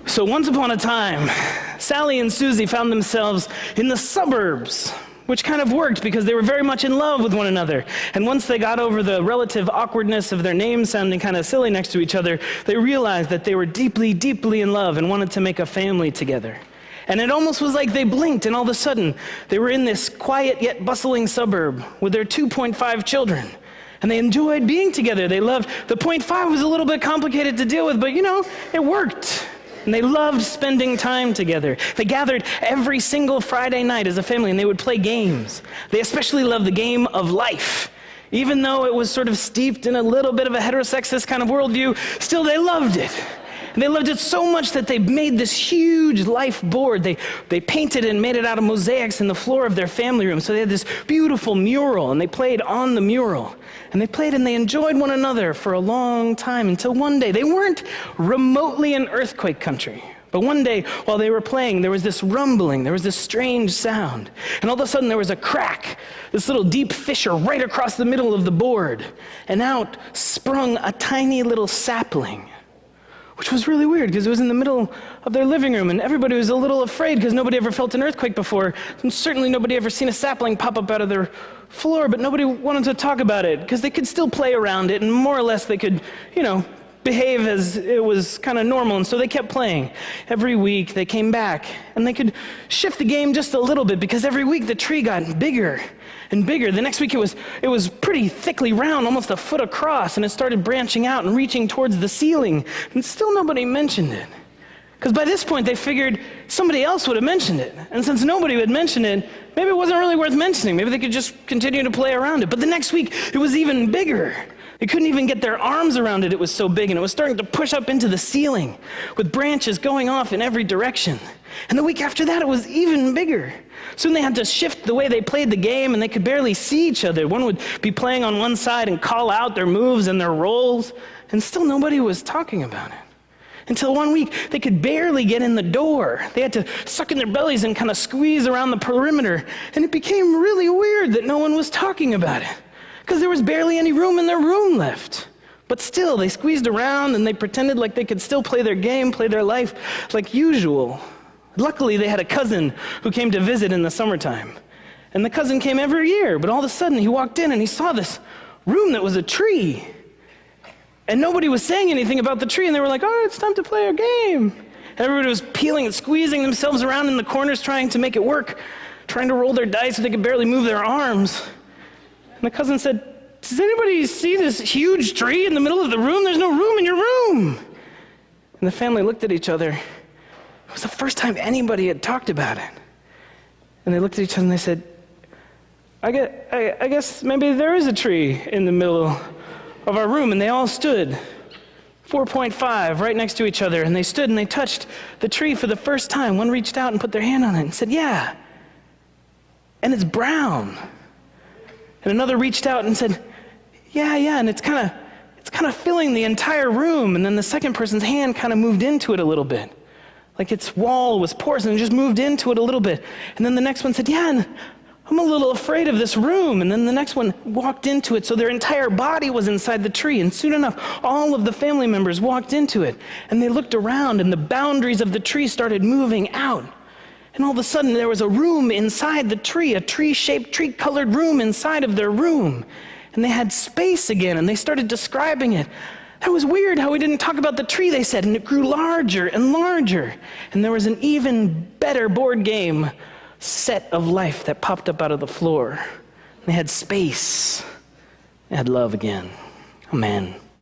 So once upon a time, Sally and Susie found themselves in the suburbs, which kind of worked because they were very much in love with one another. And once they got over the relative awkwardness of their names sounding kind of silly next to each other, they realized that they were deeply, deeply in love and wanted to make a family together. And it almost was like they blinked, and all of a sudden, they were in this quiet yet bustling suburb with their 2.5 children. And they enjoyed being together. They loved, the 0.5 was a little bit complicated to deal with, but it worked. And they loved spending time together. They gathered every single Friday night as a family, and they would play games. They especially loved the game of life. Even though it was sort of steeped in a little bit of a heterosexist kind of worldview, still they loved it. And they loved it so much that they made this huge life board. They painted and made it out of mosaics in the floor of their family room. So they had this beautiful mural, and they played on the mural. And they played and they enjoyed one another for a long time until one day. They weren't remotely in earthquake country. But one day, while they were playing, there was this rumbling, there was this strange sound. And all of a sudden, there was a crack, this little deep fissure right across the middle of the board. And out sprung a tiny little sapling, which was really weird because it was in the middle of their living room, and everybody was a little afraid because nobody ever felt an earthquake before, and certainly nobody ever seen a sapling pop up out of their floor, but nobody wanted to talk about it because they could still play around it, and more or less they could, behave as it was kind of normal, and so they kept playing. Every week they came back, and they could shift the game just a little bit because every week the tree got bigger and bigger. The next week it was pretty thickly round, almost a foot across, and it started branching out and reaching towards the ceiling, and still nobody mentioned it. Because by this point they figured somebody else would have mentioned it, and since nobody would mention it, maybe it wasn't really worth mentioning. Maybe they could just continue to play around it. But the next week it was even bigger. They couldn't even get their arms around it, it was so big, and it was starting to push up into the ceiling with branches going off in every direction. And the week after that, it was even bigger. Soon they had to shift the way they played the game, and they could barely see each other. One would be playing on one side and call out their moves and their roles, and still nobody was talking about it. Until one week, they could barely get in the door. They had to suck in their bellies and kind of squeeze around the perimeter, and it became really weird that no one was talking about it, because there was barely any room in their room left. But still, they squeezed around and they pretended like they could still play their game, play their life like usual. Luckily, they had a cousin who came to visit in the summertime. And the cousin came every year, but all of a sudden he walked in and he saw this room that was a tree. And nobody was saying anything about the tree, and they were like, "Oh, it's time to play our game." And everybody was peeling and squeezing themselves around in the corners trying to make it work, trying to roll their dice so they could barely move their arms. And the cousin said, "Does anybody see this huge tree in the middle of the room? There's no room in your room." And the family looked at each other. It was the first time anybody had talked about it. And they looked at each other and they said, I guess maybe there is a tree in the middle of our room." And they all stood, 4.5, right next to each other. And they stood and they touched the tree for the first time. One reached out and put their hand on it and said, "Yeah, and it's brown." And another reached out and said, yeah, and it's kind of filling the entire room. And then the second person's hand kind of moved into it a little bit, like its wall was porous and just moved into it a little bit. And then the next one said, "Yeah, and I'm a little afraid of this room." And then the next one walked into it, so their entire body was inside the tree. And soon enough, all of the family members walked into it. And they looked around, and the boundaries of the tree started moving out. And all of a sudden, there was a room inside the tree, a tree-shaped, tree-colored room inside of their room. And they had space again, and they started describing it. That was weird how we didn't talk about the tree, they said, and it grew larger and larger. And there was an even better board game set of life that popped up out of the floor. They had space. They had love again. Amen.